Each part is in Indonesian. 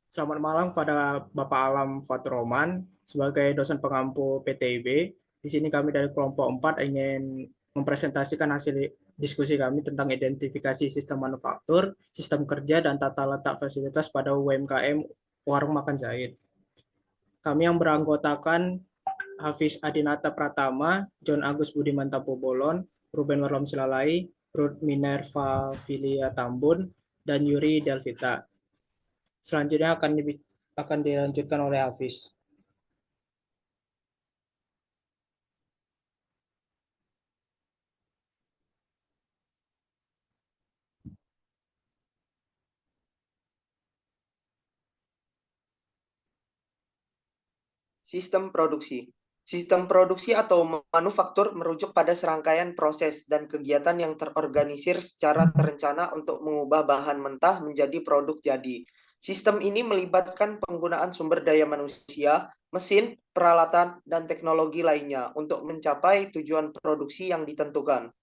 Selamat malam pada Bapak Alam Fatur Roman sebagai dosen pengampu PTIB. Di sini kami dari kelompok 4 ingin mempresentasikan hasil diskusi kami tentang identifikasi sistem manufaktur, sistem kerja, dan tata letak fasilitas pada UMKM Warung Makan Zahid. Kami yang beranggotakan Hafiz Adinata Pratama, John Agus Budiman Tapobolon, Ruben Warlam Silalai, Ruth Minerva Filia Tambun, dan Yuri Delvita. Selanjutnya akan dilanjutkan oleh Hafiz. Sistem produksi. Sistem produksi atau manufaktur merujuk pada serangkaian proses dan kegiatan yang terorganisir secara terencana untuk mengubah bahan mentah menjadi produk jadi. Sistem ini melibatkan penggunaan sumber daya manusia, mesin, peralatan, dan teknologi lainnya untuk mencapai tujuan produksi yang ditentukan.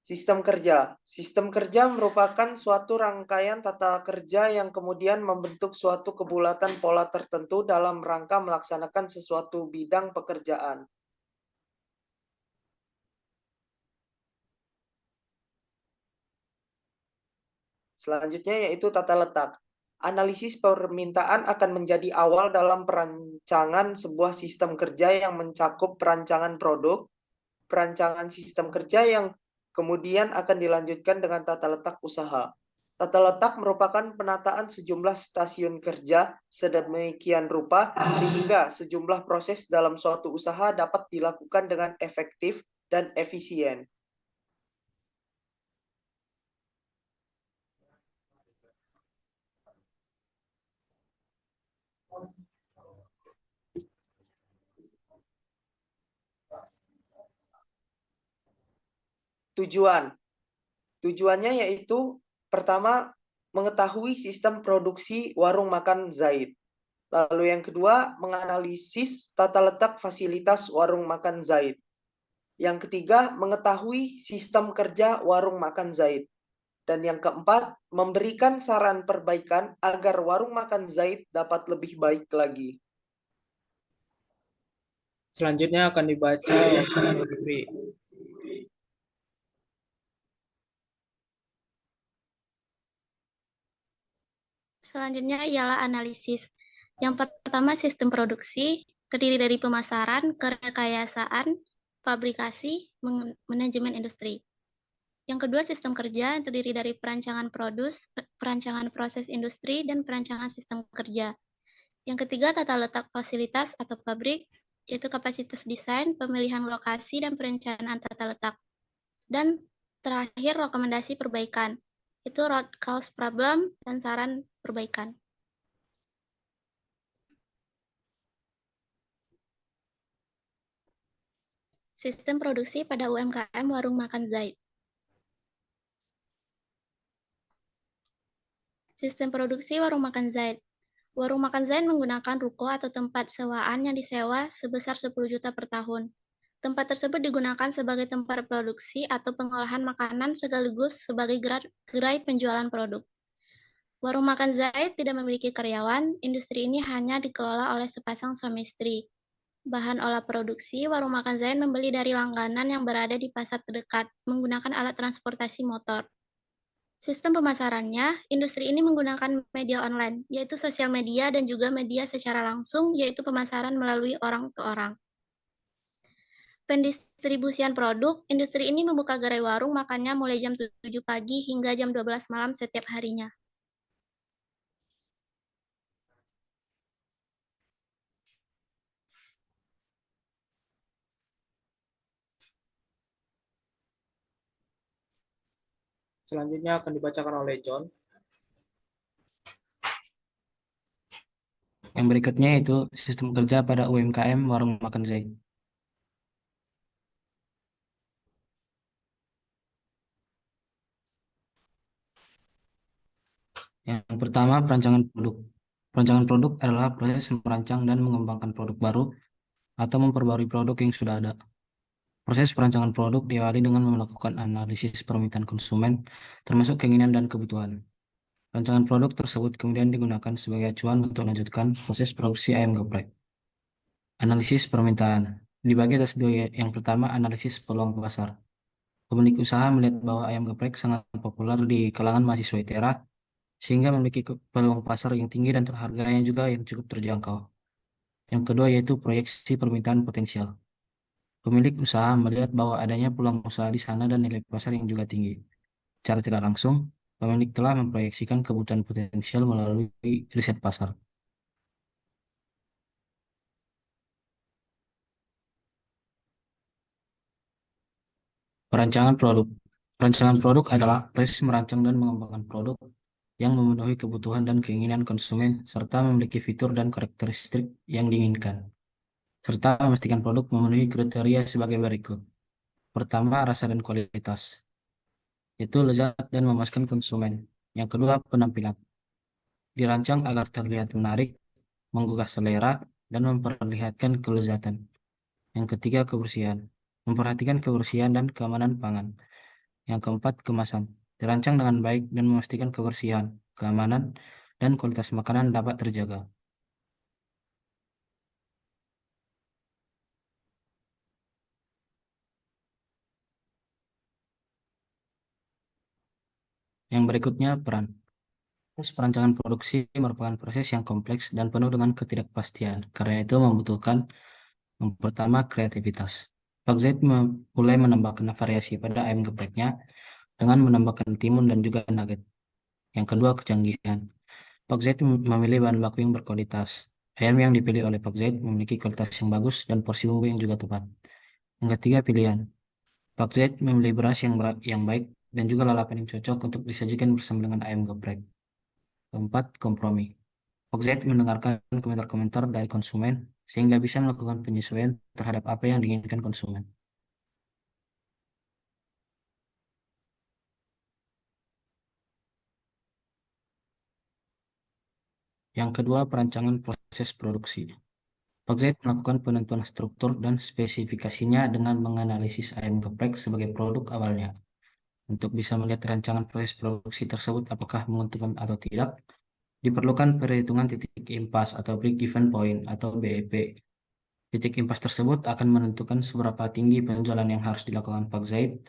Sistem kerja. Sistem kerja merupakan suatu rangkaian tata kerja yang kemudian membentuk suatu kebulatan pola tertentu dalam rangka melaksanakan sesuatu bidang pekerjaan. Selanjutnya yaitu tata letak. Analisis permintaan akan menjadi awal dalam perancangan sebuah sistem kerja yang mencakup perancangan produk, perancangan sistem kerja yang kemudian akan dilanjutkan dengan tata letak usaha. Tata letak merupakan penataan sejumlah stasiun kerja sedemikian rupa sehingga sejumlah proses dalam suatu usaha dapat dilakukan dengan efektif dan efisien. Tujuan. Tujuannya yaitu pertama mengetahui sistem produksi warung makan Zaid. Lalu yang kedua, menganalisis tata letak fasilitas warung makan Zaid. Yang ketiga, mengetahui sistem kerja warung makan Zaid. Dan yang keempat, memberikan saran perbaikan agar warung makan Zaid dapat lebih baik lagi. Selanjutnya akan dibaca oleh Yuri. Selanjutnya ialah analisis. Yang pertama sistem produksi, terdiri dari pemasaran, kerekayasaan, fabrikasi, manajemen industri. Yang kedua sistem kerja, terdiri dari perancangan perancangan proses industri, dan perancangan sistem kerja. Yang ketiga tata letak fasilitas atau pabrik, yaitu kapasitas desain, pemilihan lokasi, dan perencanaan tata letak. Dan terakhir rekomendasi perbaikan, itu root cause problem dan saran perbaikan. Sistem produksi pada UMKM Warung Makan Zaid. Sistem produksi Warung Makan Zaid. Warung Makan Zaid menggunakan ruko atau tempat sewaan yang disewa sebesar 10 juta per tahun. Tempat tersebut digunakan sebagai tempat produksi atau pengolahan makanan sekaligus sebagai gerai penjualan produk. Warung Makan Zaid tidak memiliki karyawan, industri ini hanya dikelola oleh sepasang suami istri. Bahan olah produksi, Warung Makan Zaid membeli dari langganan yang berada di pasar terdekat, menggunakan alat transportasi motor. Sistem pemasarannya, industri ini menggunakan media online, yaitu sosial media dan juga media secara langsung, yaitu pemasaran melalui orang ke orang. Pendistribusian produk, industri ini membuka gerai warung makannya mulai jam 7 pagi hingga jam 12 malam setiap harinya. Selanjutnya akan dibacakan oleh John. Yang berikutnya itu sistem kerja pada UMKM Warung Makan Zaid. Yang pertama, perancangan produk. Perancangan produk adalah proses merancang dan mengembangkan produk baru atau memperbarui produk yang sudah ada. Proses perancangan produk diawali dengan melakukan analisis permintaan konsumen, termasuk keinginan dan kebutuhan. Rancangan produk tersebut kemudian digunakan sebagai acuan untuk melanjutkan proses produksi ayam geprek. Analisis permintaan dibagi atas dua. Yang pertama, analisis peluang pasar. Pemilik usaha melihat bahwa ayam geprek sangat populer di kalangan mahasiswa ITERA, sehingga memiliki peluang pasar yang tinggi dan harganya juga yang cukup terjangkau. Yang kedua yaitu proyeksi permintaan potensial. Pemilik usaha melihat bahwa adanya peluang usaha di sana dan nilai pasar yang juga tinggi. Secara tidak langsung, pemilik telah memproyeksikan kebutuhan potensial melalui riset pasar. Perancangan produk. Perancangan produk adalah proses merancang dan mengembangkan produk yang memenuhi kebutuhan dan keinginan konsumen serta memiliki fitur dan karakteristik yang diinginkan, serta memastikan produk memenuhi kriteria sebagai berikut. Pertama, rasa dan kualitas, yaitu lezat dan memuaskan konsumen. Yang kedua, penampilan. Dirancang agar terlihat menarik, menggugah selera, dan memperlihatkan kelezatan. Yang ketiga, kebersihan. Memperhatikan kebersihan dan keamanan pangan. Yang keempat, kemasan. Dirancang dengan baik dan memastikan kebersihan, keamanan, dan kualitas makanan dapat terjaga. Yang berikutnya, peran. Proses perancangan produksi merupakan proses yang kompleks dan penuh dengan ketidakpastian. Karena itu membutuhkan yang pertama, kreativitas. Pak Zaid mulai menambahkan variasi pada ayam gepreknya dengan menambahkan timun dan juga nugget. Yang kedua, kecanggihan. Pak Zaid memilih bahan baku yang berkualitas. Ayam yang dipilih oleh Pak Zaid memiliki kualitas yang bagus dan porsi bumbu yang juga tepat. Yang ketiga, pilihan. Pak Zaid memilih beras yang baik dan juga lalapan yang cocok untuk disajikan bersama dengan ayam geprek. Keempat, kompromi. Pak Zaid mendengarkan komentar-komentar dari konsumen sehingga bisa melakukan penyesuaian terhadap apa yang diinginkan konsumen. Yang kedua, perancangan proses produksi. Pak Zaid melakukan penentuan struktur dan spesifikasinya dengan menganalisis ayam geprek sebagai produk awalnya. Untuk bisa melihat rancangan proses produksi tersebut apakah menguntungkan atau tidak, diperlukan perhitungan titik impas atau break-even point atau BEP. Titik impas tersebut akan menentukan seberapa tinggi penjualan yang harus dilakukan Pak Zaid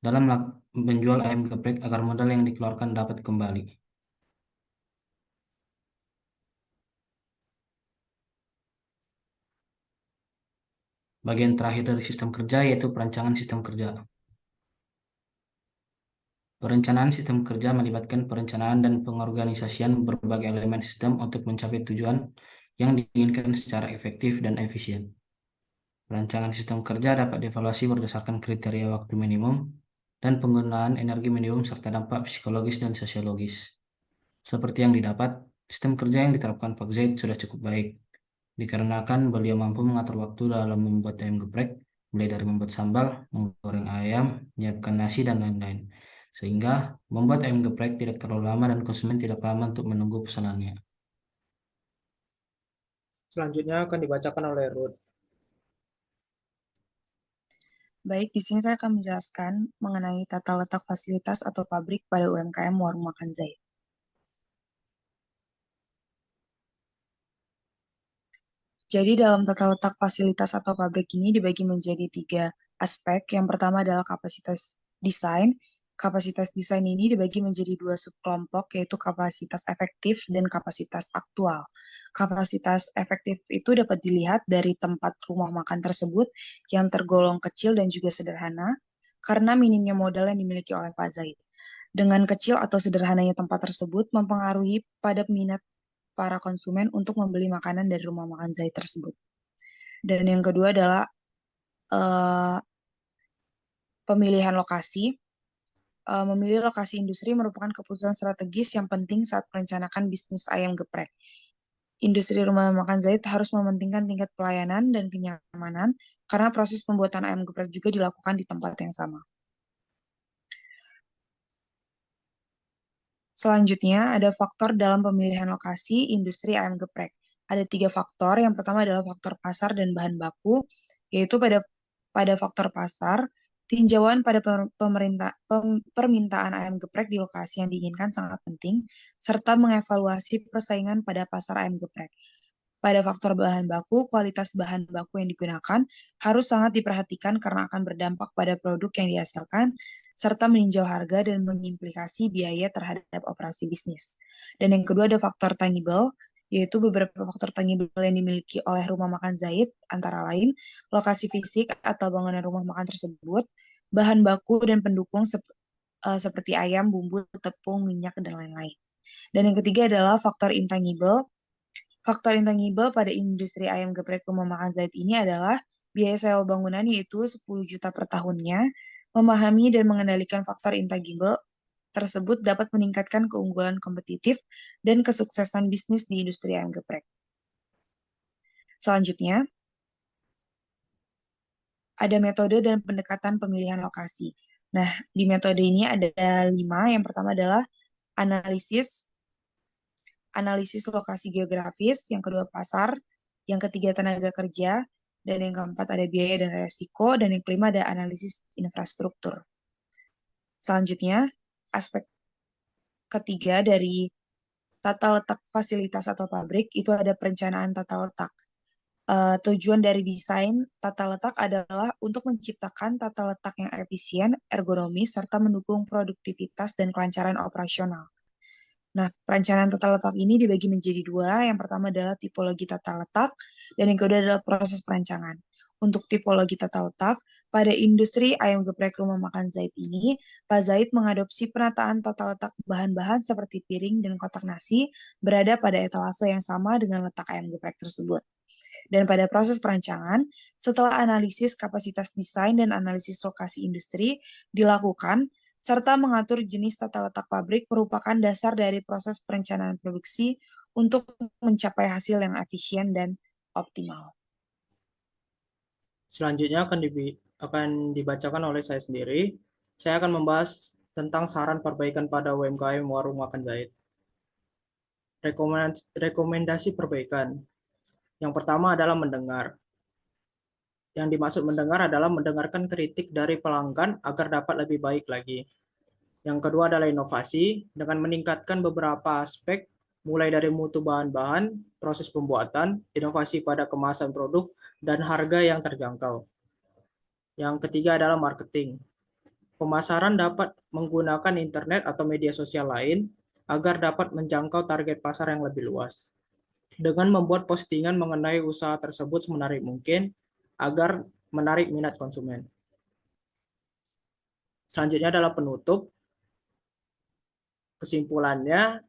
dalam menjual ayam geprek agar modal yang dikeluarkan dapat kembali. Bagian terakhir dari sistem kerja yaitu perancangan sistem kerja. Perencanaan sistem kerja melibatkan perencanaan dan pengorganisasian berbagai elemen sistem untuk mencapai tujuan yang diinginkan secara efektif dan efisien. Perancangan sistem kerja dapat dievaluasi berdasarkan kriteria waktu minimum dan penggunaan energi minimum serta dampak psikologis dan sosiologis. Seperti yang didapat, sistem kerja yang diterapkan Pak Zaid sudah cukup baik, dikarenakan beliau mampu mengatur waktu dalam membuat ayam geprek, mulai dari membuat sambal, menggoreng ayam, menyiapkan nasi, dan lain-lain. Sehingga membuat ayam geprek tidak terlalu lama dan konsumen tidak lama untuk menunggu pesanannya. Selanjutnya akan dibacakan oleh Ruth. Baik, di sini saya akan menjelaskan mengenai tata letak fasilitas atau pabrik pada UMKM Warung Makan Zaid. Jadi dalam tata letak fasilitas atau pabrik ini dibagi menjadi 3 aspek. Yang pertama adalah kapasitas desain. Kapasitas desain ini dibagi menjadi 2 subkelompok, yaitu kapasitas efektif dan kapasitas aktual. Kapasitas efektif itu dapat dilihat dari tempat rumah makan tersebut yang tergolong kecil dan juga sederhana karena minimnya modal yang dimiliki oleh Pak Zaid. Dengan kecil atau sederhananya tempat tersebut mempengaruhi pada minat para konsumen untuk membeli makanan dari rumah makan Zaid tersebut. Dan yang kedua adalah pemilihan lokasi. Memilih lokasi industri merupakan keputusan strategis yang penting saat merencanakan bisnis ayam geprek. Industri rumah makan Zaid harus mementingkan tingkat pelayanan dan kenyamanan karena proses pembuatan ayam geprek juga dilakukan di tempat yang sama. Selanjutnya, ada faktor dalam pemilihan lokasi industri ayam geprek. ada 3 faktor. Yang pertama adalah faktor pasar dan bahan baku, yaitu pada faktor pasar, tinjauan pada permintaan ayam geprek di lokasi yang diinginkan sangat penting, serta mengevaluasi persaingan pada pasar ayam geprek. Pada faktor bahan baku, kualitas bahan baku yang digunakan harus sangat diperhatikan karena akan berdampak pada produk yang dihasilkan, serta meninjau harga dan mengimplikasi biaya terhadap operasi bisnis. Dan yang kedua ada faktor tangible, yaitu beberapa faktor tangible yang dimiliki oleh rumah makan Zaid, antara lain lokasi fisik atau bangunan rumah makan tersebut, bahan baku dan pendukung seperti ayam, bumbu, tepung, minyak, dan lain-lain. Dan yang ketiga adalah faktor intangible. Faktor intangible pada industri ayam geprek rumah makan Zaid ini adalah biaya sewa bangunan yaitu 10 juta per tahunnya. Memahami dan mengendalikan faktor intangible tersebut dapat meningkatkan keunggulan kompetitif dan kesuksesan bisnis di industri ayam geprek. Selanjutnya, ada metode dan pendekatan pemilihan lokasi. Nah, di metode ini ada 5. Yang pertama adalah analisis lokasi geografis, yang kedua pasar, yang ketiga tenaga kerja, dan yang keempat ada biaya dan resiko, dan yang kelima ada analisis infrastruktur. Selanjutnya, aspek ketiga dari tata letak fasilitas atau pabrik itu ada perencanaan tata letak. Tujuan dari desain tata letak adalah untuk menciptakan tata letak yang efisien, ergonomis, serta mendukung produktivitas dan kelancaran operasional. Nah, perencanaan tata letak ini dibagi menjadi 2. Yang pertama adalah tipologi tata letak, dan yang kedua adalah proses perancangan. Untuk tipologi tata letak, pada industri ayam geprek rumah makan Zaid ini, Pak Zaid mengadopsi penataan tata letak bahan-bahan seperti piring dan kotak nasi berada pada etalase yang sama dengan letak ayam geprek tersebut. Dan pada proses perancangan, setelah analisis kapasitas desain dan analisis lokasi industri dilakukan, serta mengatur jenis tata letak pabrik merupakan dasar dari proses perencanaan produksi untuk mencapai hasil yang efisien dan optimal. Selanjutnya akan dibacakan oleh saya sendiri. Saya akan membahas tentang saran perbaikan pada UMKM Warung Makan Zaid. Rekomendasi perbaikan. Yang pertama adalah mendengar. Yang dimaksud mendengar adalah mendengarkan kritik dari pelanggan agar dapat lebih baik lagi. Yang kedua adalah inovasi, dengan meningkatkan beberapa aspek, mulai dari mutu bahan-bahan, proses pembuatan, inovasi pada kemasan produk, dan harga yang terjangkau. Yang ketiga adalah marketing. Pemasaran dapat menggunakan internet atau media sosial lain agar dapat menjangkau target pasar yang lebih luas. Dengan membuat postingan mengenai usaha tersebut semenarik mungkin agar menarik minat konsumen. Selanjutnya adalah penutup. Kesimpulannya,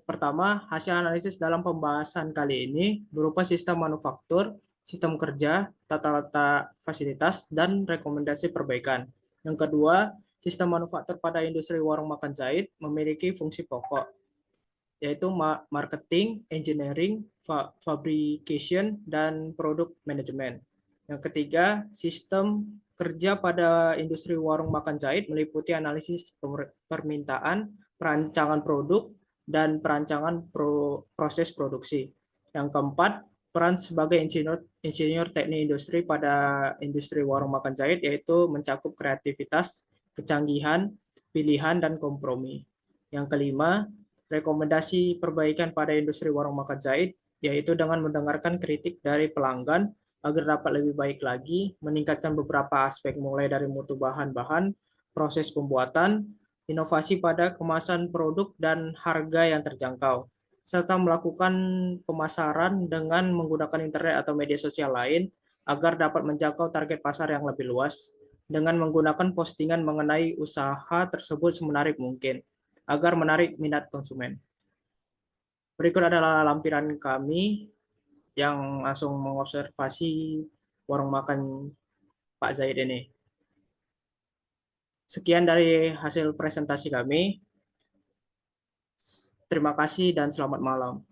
pertama, hasil analisis dalam pembahasan kali ini berupa sistem manufaktur, sistem kerja, tata letak fasilitas, dan rekomendasi perbaikan. Yang kedua, sistem manufaktur pada industri warung makan Zaid memiliki fungsi pokok, yaitu marketing, engineering, fabrication, dan product management. Yang ketiga, sistem kerja pada industri warung makan Zaid meliputi analisis permintaan, perancangan produk, dan perancangan proses produksi. Yang keempat, peran sebagai insinyur teknik industri pada industri warung makan Zaid yaitu mencakup kreativitas, kecanggihan, pilihan, dan kompromi. Yang kelima, rekomendasi perbaikan pada industri warung makan Zaid yaitu dengan mendengarkan kritik dari pelanggan agar dapat lebih baik lagi, meningkatkan beberapa aspek mulai dari mutu bahan-bahan, proses pembuatan, inovasi pada kemasan produk, dan harga yang terjangkau, serta melakukan pemasaran dengan menggunakan internet atau media sosial lain agar dapat menjangkau target pasar yang lebih luas dengan menggunakan postingan mengenai usaha tersebut semenarik mungkin agar menarik minat konsumen. Berikut adalah lampiran kami yang langsung mengobservasi warung makan Pak Zaid ini. Sekian dari hasil presentasi kami. Terima kasih dan selamat malam.